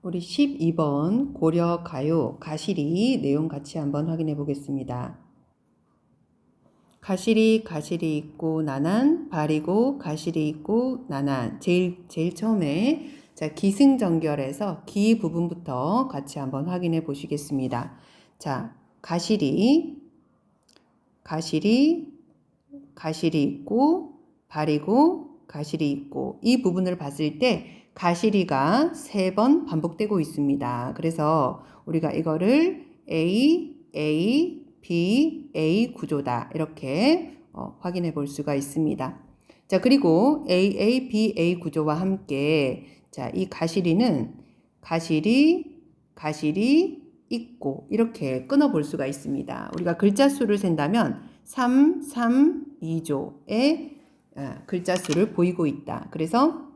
우리 12번 고려 가요 가시리 내용 같이 한번 확인해 보겠습니다. 가시리 있고 나난 발이고 가시리 있고 나난 제일 처음에 자 기승전결해서 기 부분부터 같이 한번 확인해 보시겠습니다. 자 가시리 있고 발이고 가시리 있고 이 부분을 봤을 때 가시리가 3번 반복되고 있습니다. 그래서 우리가 이거를 A, B 구조다 이렇게 확인해 볼 수가 있습니다. 자 그리고 B 구조와 함께 자 이 가시리는 가시리 있고 이렇게 끊어 볼 수가 있습니다. 우리가 글자 수를 센다면 3, 2조의 글자 수를 보이고 있다. 그래서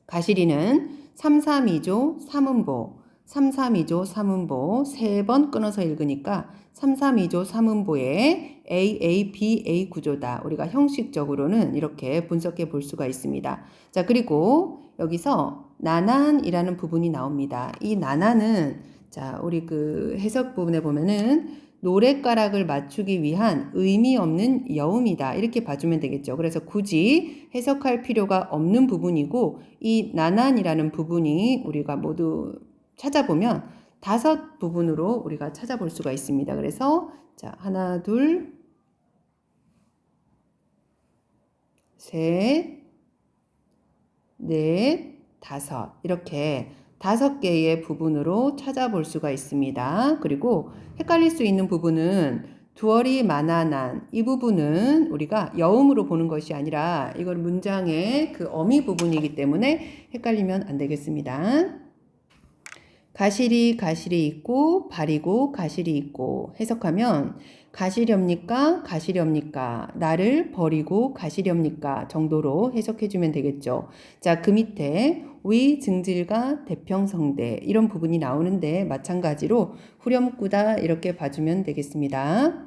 가시리는 3, 2조 3음보 3번 3번 끊어서 읽으니까 3, 2조 3음보의 A 구조다. 우리가 형식적으로는 이렇게 분석해 볼 수가 있습니다. 자, 그리고 여기서 나난이라는 부분이 나옵니다. 이 나난은 자, 우리 그 해석 부분에 보면은 노랫가락을 맞추기 위한 의미 없는 여음이다. 이렇게 봐주면 되겠죠. 그래서 굳이 해석할 필요가 없는 부분이고 이 나난이라는 부분이 우리가 모두 찾아보면 5 부분으로 우리가 찾아볼 수가 있습니다. 그래서 자 하나, 둘, 셋, 넷, 5 이렇게 5개의 부분으로 찾아볼 수가 있습니다. 그리고 헷갈릴 수 있는 부분은 두어리 마나난 이 부분은 우리가 여음으로 보는 것이 아니라 이건 문장의 그 어미 부분이기 때문에 헷갈리면 안 되겠습니다. 가시리 있고 발이고 가시리 있고 해석하면 가시렵니까 나를 버리고 가시렵니까 정도로 해석해주면 되겠죠. 자, 그 밑에 위증질과 대평성대 이런 부분이 나오는데 마찬가지로 후렴구다 이렇게 봐주면 되겠습니다.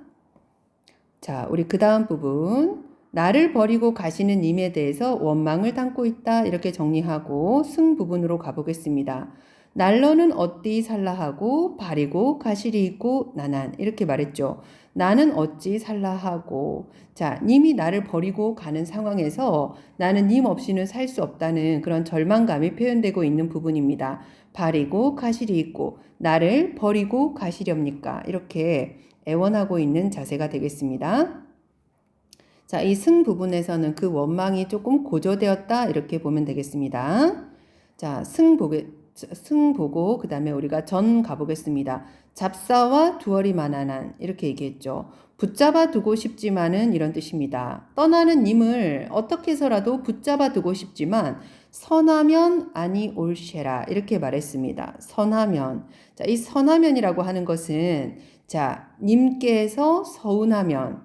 자, 우리 그 다음 부분 나를 버리고 가시는 님에 대해서 원망을 담고 있다 이렇게 정리하고 승 부분으로 가보겠습니다. 날로는 어찌 살라하고 발이고 가시리 있고 나난 이렇게 말했죠. 나는 어찌 살라하고 자 님이 나를 버리고 가는 상황에서 나는 님 없이는 살 수 없다는 그런 절망감이 표현되고 있는 부분입니다. 발이고 가시리 있고 나를 버리고 가시렵니까 이렇게 애원하고 있는 자세가 되겠습니다. 자, 이 승 부분에서는 그 원망이 조금 고조되었다 이렇게 보면 되겠습니다. 자, 승 보고 그 다음에 우리가 전 가보겠습니다. 잡사와 두어리 만한한 이렇게 얘기했죠. 붙잡아 두고 싶지만은 이런 뜻입니다. 떠나는 님을 어떻게 해서라도 붙잡아 두고 싶지만 선하면 아니 올쉐라 이렇게 말했습니다. 선하면 자, 이 선하면이라고 하는 것은 자, 님께서 서운하면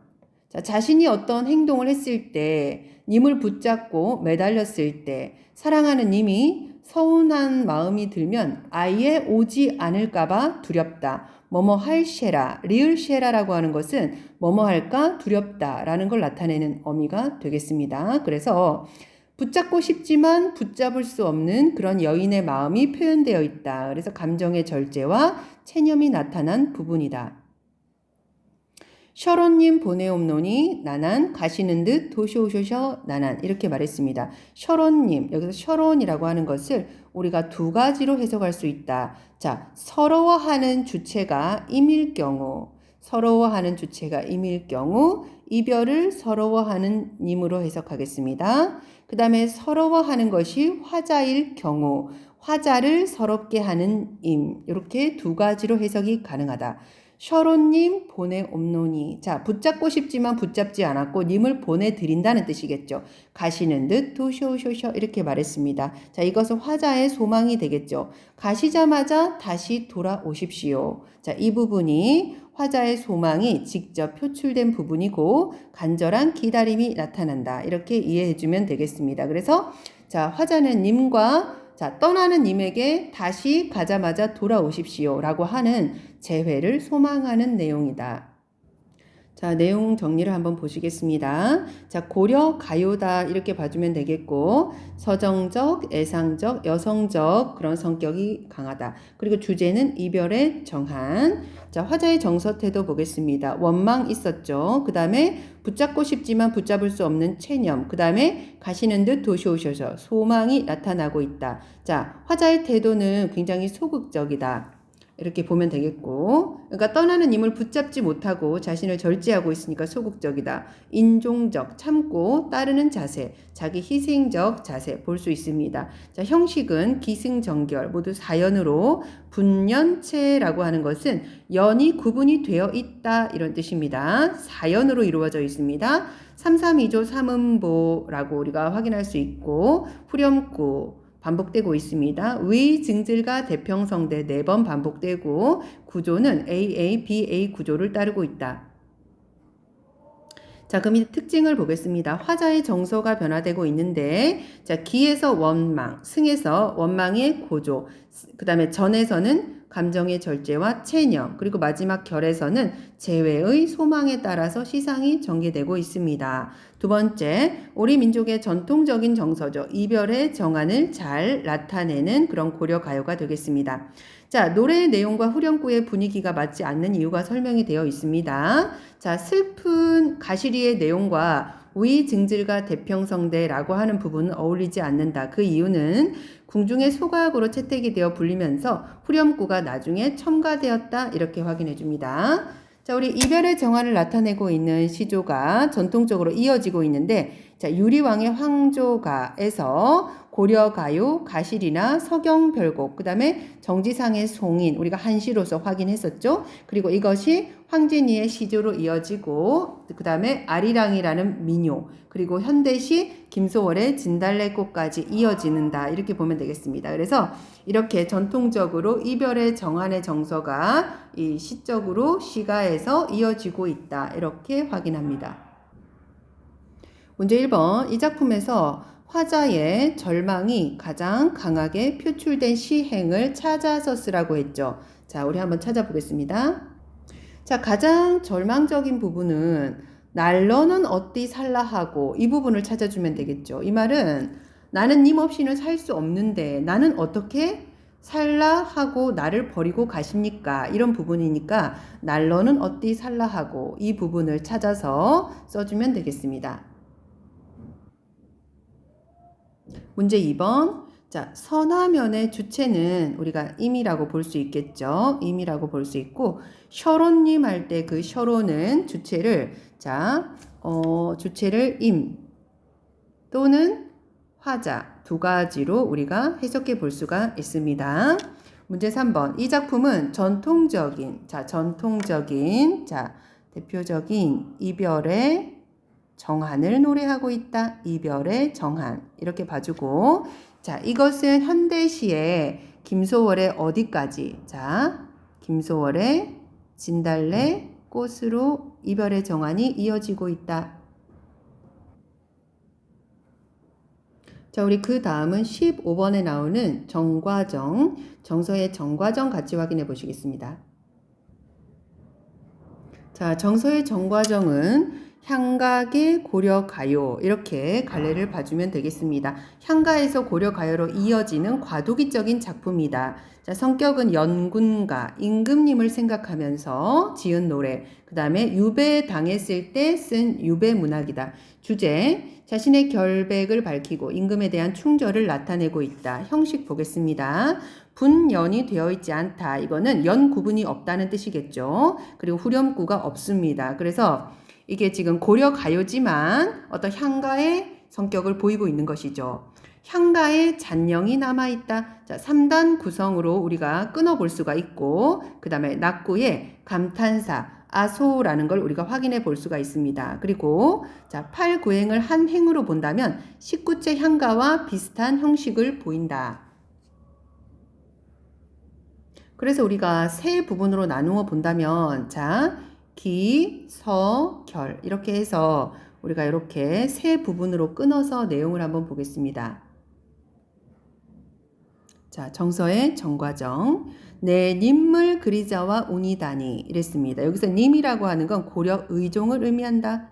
자, 자신이 어떤 행동을 했을 때 님을 붙잡고 매달렸을 때 사랑하는 님이 서운한 마음이 들면 아예 오지 않을까봐 두렵다. 뭐뭐 할쉐라, 리을쉐라라고 하는 것은 뭐뭐 할까 두렵다라는 걸 나타내는 어미가 되겠습니다. 그래서 붙잡고 싶지만 붙잡을 수 없는 그런 여인의 마음이 표현되어 있다. 그래서 감정의 절제와 체념이 나타난 부분이다. 셔론님 보내옵노니 나난 가시는 듯 도시오쇼셔 나난 이렇게 말했습니다. 셔론님 여기서 셔론이라고 하는 것을 우리가 2가지로 해석할 수 있다. 자 서러워하는 주체가 임일 경우 이별을 서러워하는 님으로 해석하겠습니다. 그 다음에 서러워하는 것이 화자일 경우 화자를 서럽게 하는 임 이렇게 2가지로 해석이 가능하다. 셔론님 보내옵노니 자 붙잡고 싶지만 붙잡지 않았고 님을 보내드린다는 뜻이겠죠. 가시는 듯 도쇼쇼쇼 이렇게 말했습니다. 자 이것은 화자의 소망이 되겠죠. 가시자마자 다시 돌아오십시오. 자 이 부분이 화자의 소망이 직접 표출된 부분이고 간절한 기다림이 나타난다. 이렇게 이해해주면 되겠습니다. 그래서 자 화자는 님과 자, 떠나는 님에게 다시 가자마자 돌아오십시오 라고 하는 재회를 소망하는 내용이다. 자, 내용 정리를 한번 보시겠습니다. 자, 고려 가요다 이렇게 봐주면 되겠고, 서정적, 애상적, 여성적 그런 성격이 강하다. 그리고 주제는 이별의 정한. 자, 화자의 정서태도 보겠습니다. 원망 있었죠. 그 다음에 붙잡고 싶지만 붙잡을 수 없는 체념. 그 다음에 가시는 듯 도시오셔서 소망이 나타나고 있다. 자, 화자의 태도는 굉장히 소극적이다. 이렇게 보면 되겠고, 그러니까 떠나는 임을 붙잡지 못하고 자신을 절제하고 있으니까 소극적이다. 인종적, 참고 따르는 자세, 자기 희생적 자세 볼 수 있습니다. 자, 형식은 기승전결 모두 사연으로, 분연체라고 하는 것은 연이 구분이 되어 있다 이런 뜻입니다. 사연으로 이루어져 있습니다. 332조 3음보라고 우리가 확인할 수 있고, 후렴구 반복되고 있습니다. 위, 증질과 대평성대 4번 반복되고 구조는 AA, BA 구조를 따르고 있다. 자, 그럼 이 특징을 보겠습니다. 화자의 정서가 변화되고 있는데, 자, 기에서 원망, 승에서 원망의 고조, 그 다음에 전에서는 감정의 절제와 체념, 그리고 마지막 결에서는 재회의 소망에 따라서 시상이 전개되고 있습니다. 두 번째, 우리 민족의 전통적인 정서죠. 이별의 정한을 잘 나타내는 그런 고려 가요가 되겠습니다. 자, 노래의 내용과 후렴구의 분위기가 맞지 않는 이유가 설명이 되어 있습니다. 자, 슬픈 가시리의 내용과 위증질과 대평성대라고 하는 부분은 어울리지 않는다. 그 이유는 궁중의 소가악으로 채택이 되어 불리면서 후렴구가 나중에 첨가되었다. 이렇게 확인해 줍니다. 자, 우리 이별의 정화를 나타내고 있는 시조가 전통적으로 이어지고 있는데, 자, 유리왕의 황조가에서 고려가요, 가실이나 서경별곡, 그 다음에 정지상의 송인, 우리가 한시로서 확인했었죠. 그리고 이것이 황진이의 시조로 이어지고, 그 다음에 아리랑이라는 민요, 그리고 현대시 김소월의 진달래꽃까지 이어지는다. 이렇게 보면 되겠습니다. 그래서 이렇게 전통적으로 이별의 정한의 정서가 이 시적으로 시가에서 이어지고 있다. 이렇게 확인합니다. 문제 1번, 이 작품에서 화자의 절망이 가장 강하게 표출된 시행을 찾아서 쓰라고 했죠. 자, 우리 한번 찾아보겠습니다. 자, 가장 절망적인 부분은 날로는 어디 살라 하고 이 부분을 찾아주면 되겠죠. 이 말은 나는 님 없이는 살 수 없는데 나는 어떻게 살라 하고 나를 버리고 가십니까? 이런 부분이니까 날로는 어디 살라 하고 이 부분을 찾아서 써주면 되겠습니다. 문제 2번. 자, 서나면의 주체는 우리가 임이라고 볼 수 있겠죠. 임이라고 볼 수 있고, 셔론님 할 때 그 셔론은 주체를, 자, 주체를 임 또는 화자 두 가지로 우리가 해석해 볼 수가 있습니다. 문제 3번. 이 작품은 전통적인, 대표적인 이별의 정한을 노래하고 있다. 이별의 정한. 이렇게 봐주고. 자, 이것은 현대시의 김소월의 어디까지? 자, 김소월의 진달래 꽃으로 이별의 정한이 이어지고 있다. 자, 우리 그 다음은 15번에 나오는 정과정, 정서의 정과정 같이 확인해 보시겠습니다. 자, 정서의 정과정은 향가계 고려가요 이렇게 갈래를 봐주면 되겠습니다. 향가에서 고려가요로 이어지는 과도기적인 작품이다. 자, 성격은 연군가, 임금님을 생각하면서 지은 노래, 그 다음에 유배당했을 때 쓴 유배문학이다. 주제, 자신의 결백을 밝히고 임금에 대한 충절을 나타내고 있다. 형식 보겠습니다. 분연이 되어 있지 않다. 이거는 연 구분이 없다는 뜻이겠죠. 그리고 후렴구가 없습니다. 그래서 이게 지금 고려 가요지만 어떤 향가의 성격을 보이고 있는 것이죠. 향가의 잔영이 남아있다. 자, 3단 구성으로 우리가 끊어볼 수가 있고, 그 다음에 낙구의 감탄사, 아소라는 걸 우리가 확인해 볼 수가 있습니다. 그리고 자, 8구행을 한 행으로 본다면 19째 향가와 비슷한 형식을 보인다. 그래서 우리가 세 부분으로 나누어 본다면, 자, 기, 서, 결 이렇게 해서 우리가 이렇게 세 부분으로 끊어서 내용을 한번 보겠습니다. 자, 정서의 정과정. 내 님을 그리자와 운이다니 이랬습니다. 여기서 님이라고 하는 건 고려 의종을 의미한다.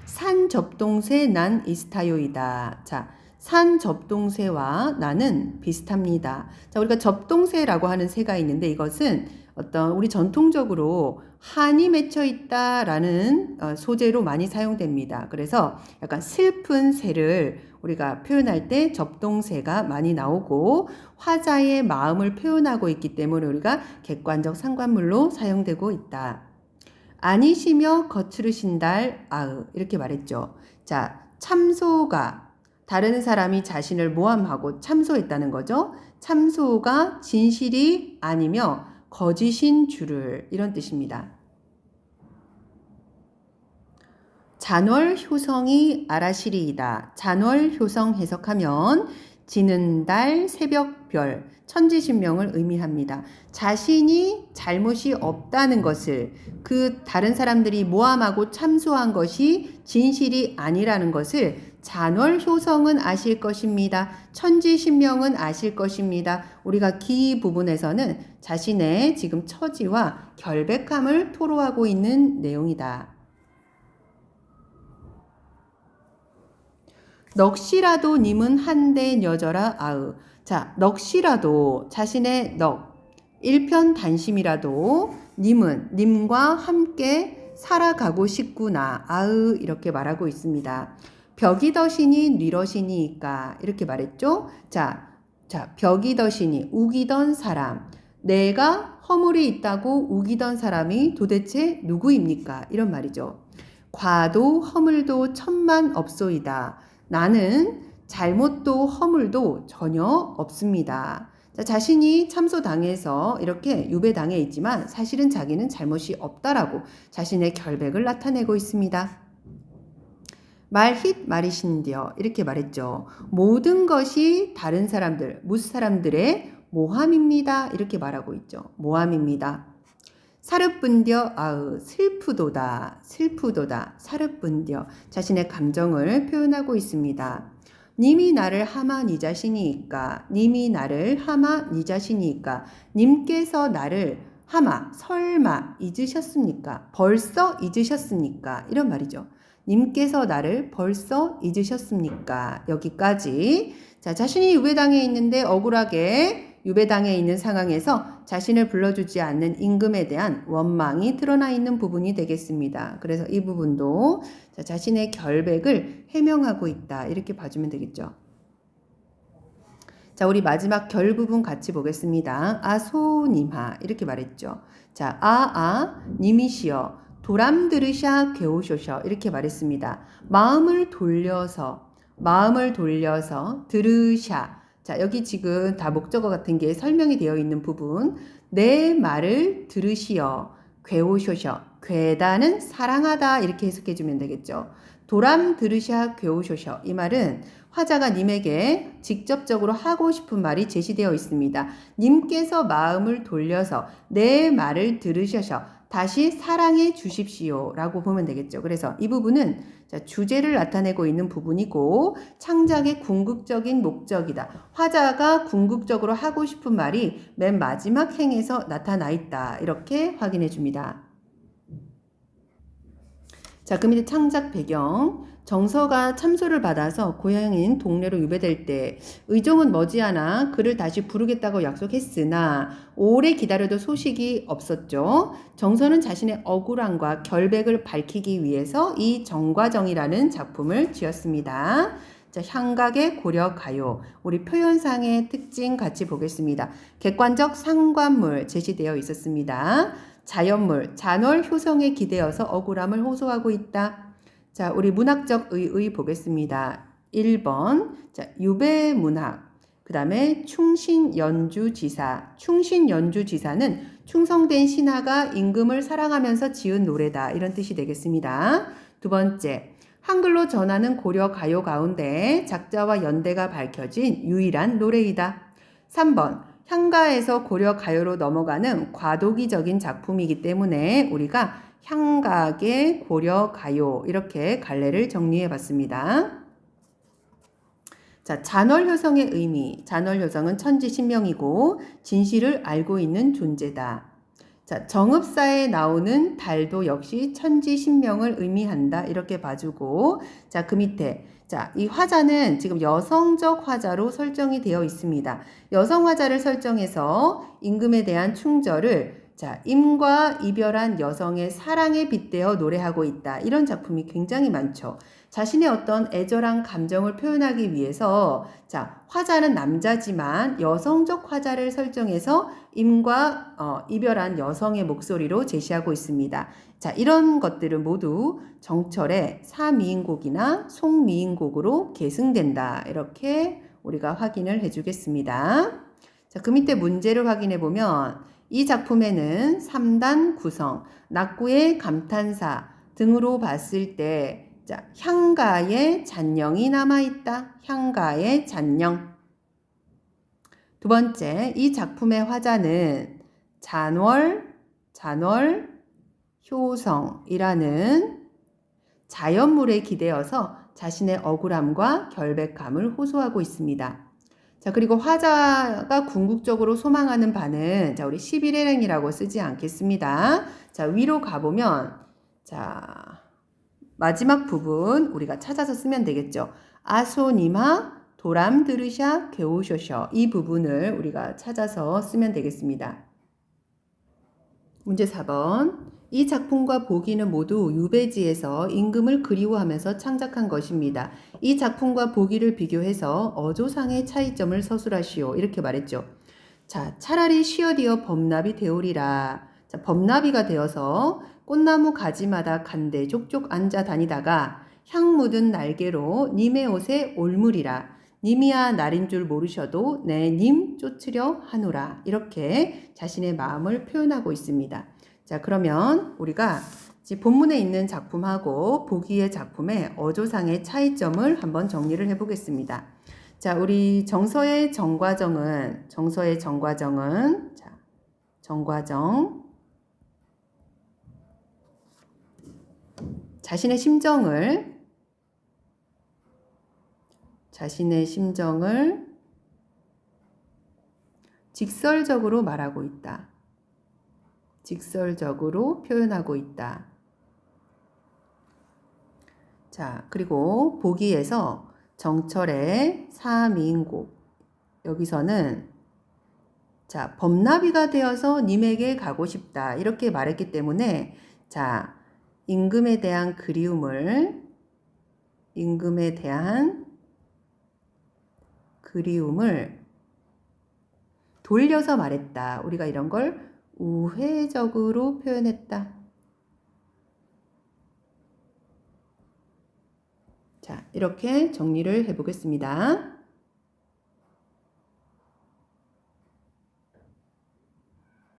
산 접동새 난 이스타요이다. 자, 산 접동새와 나는 비슷합니다. 자, 우리가 접동새라고 하는 새가 있는데 이것은 어떤 우리 전통적으로 한이 맺혀 있다라는 소재로 많이 사용됩니다. 그래서 약간 슬픈 새를 우리가 표현할 때 접동새가 많이 나오고 화자의 마음을 표현하고 있기 때문에 우리가 객관적 상관물로 사용되고 있다. 아니시며 거칠으신달 아으 이렇게 말했죠. 자, 참소가 다른 사람이 자신을 모함하고 참소했다는 거죠. 참소가 진실이 아니며 거짓인 줄을 이런 뜻입니다. 잔월효성이 아라시리이다. 잔월효성 해석하면 지는 달, 새벽별, 천지신명을 의미합니다. 자신이 잘못이 없다는 것을 그 다른 사람들이 모함하고 참소한 것이 진실이 아니라는 것을 잔월효성은 아실 것입니다. 천지신명은 아실 것입니다. 우리가 기 부분에서는 자신의 지금 처지와 결백함을 토로하고 있는 내용이다. 넋이라도 님은 한데 여져라 아으. 자, 넋이라도 자신의 넋, 일편단심이라도 님과 함께 살아가고 싶구나 아으 이렇게 말하고 있습니다. 벽이 더시니 뉘러시니까 이렇게 말했죠. 자, 벽이 더시니 우기던 사람, 내가 허물이 있다고 우기던 사람이 도대체 누구입니까? 이런 말이죠. 과도 허물도 천만 없소이다. 나는 잘못도 허물도 전혀 없습니다. 자, 자신이 참소당해서 이렇게 유배당해 있지만 사실은 자기는 잘못이 없다라고 자신의 결백을 나타내고 있습니다. 말힛 말이신디어 이렇게 말했죠. 모든 것이 다른 사람들, 무사람들의 모함입니다. 이렇게 말하고 있죠. 모함입니다. 사르분디어 아으 슬프도다 사르분디어 자신의 감정을 표현하고 있습니다. 님이 나를 하마 니 자신이니까 님이 나를 하마 니 자신이니까 님께서 나를 하마 설마 잊으셨습니까? 벌써 잊으셨습니까? 이런 말이죠. 님께서 나를 벌써 잊으셨습니까? 여기까지. 자, 자신이 유배당해 있는데 억울하게 유배당해 있는 상황에서 자신을 불러주지 않는 임금에 대한 원망이 드러나 있는 부분이 되겠습니다. 그래서 이 부분도 자신의 결백을 해명하고 있다. 이렇게 봐주면 되겠죠. 자, 우리 마지막 결 부분 같이 보겠습니다. 아소님하 이렇게 말했죠. 자, 님이시여 도람 들으샤 괴오쇼셔 이렇게 말했습니다. 마음을 돌려서 들으샤. 자, 여기 지금 다 목적어 같은 게 설명이 되어 있는 부분. 내 말을 들으시어 괴오쇼셔. 괴다는 사랑하다 이렇게 해석해 주면 되겠죠. 도람 들으샤 괴오쇼셔. 이 말은 화자가 님에게 직접적으로 하고 싶은 말이 제시되어 있습니다. 님께서 마음을 돌려서 내 말을 들으셔서 다시 사랑해 주십시오 라고 보면 되겠죠. 그래서 이 부분은 주제를 나타내고 있는 부분이고 창작의 궁극적인 목적이다. 화자가 궁극적으로 하고 싶은 말이 맨 마지막 행에서 나타나 있다. 이렇게 확인해 줍니다. 자, 그 밑에 창작 배경. 정서가 참소를 받아서 고향인 동네로 유배될 때 의종은 머지않아 그를 다시 부르겠다고 약속했으나 오래 기다려도 소식이 없었죠. 정서는 자신의 억울함과 결백을 밝히기 위해서 이 정과정이라는 작품을 지었습니다. 자, 향각의 고려가요. 우리 표현상의 특징 같이 보겠습니다. 객관적 상관물 제시되어 있었습니다. 자연물, 잔월 효성에 기대어서 억울함을 호소하고 있다. 자, 우리 문학적 의의 보겠습니다. 1번, 자, 유배문학. 그 다음에 충신연주지사. 충신연주지사는 충성된 신하가 임금을 사랑하면서 지은 노래다. 이런 뜻이 되겠습니다. 두 번째, 한글로 전하는 고려 가요 가운데 작자와 연대가 밝혀진 유일한 노래이다. 3번, 향가에서 고려 가요로 넘어가는 과도기적인 작품이기 때문에 우리가 향각의 고려 가요 이렇게 갈래를 정리해 봤습니다. 자, 잔월효성의 의미. 잔월효성은 천지신명이고 진실을 알고 있는 존재다. 자, 정읍사에 나오는 달도 역시 천지신명을 의미한다. 이렇게 봐주고, 자, 그 밑에, 자, 이 화자는 지금 여성적 화자로 설정이 되어 있습니다. 여성 화자를 설정해서 임금에 대한 충절을, 자, 임과 이별한 여성의 사랑에 빗대어 노래하고 있다. 이런 작품이 굉장히 많죠. 자신의 어떤 애절한 감정을 표현하기 위해서, 자, 화자는 남자지만 여성적 화자를 설정해서 임과 이별한 여성의 목소리로 제시하고 있습니다. 자, 이런 것들은 모두 정철의 사미인곡이나 송미인곡으로 계승된다. 이렇게 우리가 확인을 해주겠습니다. 자, 그 밑에 문제를 확인해 보면 이 작품에는 3단 구성, 낙구의 감탄사 등으로 봤을 때 자, 향가의 잔영이 남아있다. 향가의 잔영. 두 번째, 이 작품의 화자는 효성이라는 자연물에 기대어서 자신의 억울함과 결백함을 호소하고 있습니다. 자, 그리고 화자가 궁극적으로 소망하는 바는 자, 우리 11회랭이라고 쓰지 않겠습니다. 자, 위로 가보면 자, 마지막 부분 우리가 찾아서 쓰면 되겠죠. 아소니마 도람 들으샤 개오쇼셔 이 부분을 우리가 찾아서 쓰면 되겠습니다. 문제 4번. 이 작품과 보기는 모두 유배지에서 임금을 그리워하면서 창작한 것입니다. 이 작품과 보기를 비교해서 어조상의 차이점을 서술하시오. 이렇게 말했죠. 자, 차라리 쉬어디어 범납이 되오리라. 자, 범납이가 되어서 꽃나무 가지마다 간대 족족 앉아 다니다가 향 묻은 날개로 님의 옷에 올무리라. 님이야 날인 줄 모르셔도 내 님 쫓으려 하노라. 이렇게 자신의 마음을 표현하고 있습니다. 자, 그러면 우리가 본문에 있는 작품하고 보기의 작품의 어조상의 차이점을 한번 정리를 해보겠습니다. 자, 우리 정서의 정과정은 자, 정과정 자신의 심정을 직설적으로 말하고 있다. 직설적으로 표현하고 있다. 자, 그리고 보기에서 정철의 사미인곡 여기서는 자, 범나비가 되어서 님에게 가고 싶다. 이렇게 말했기 때문에 자, 임금에 대한 그리움을 돌려서 말했다. 우리가 이런 걸 우회적으로 표현했다. 자, 이렇게 정리를 해보겠습니다.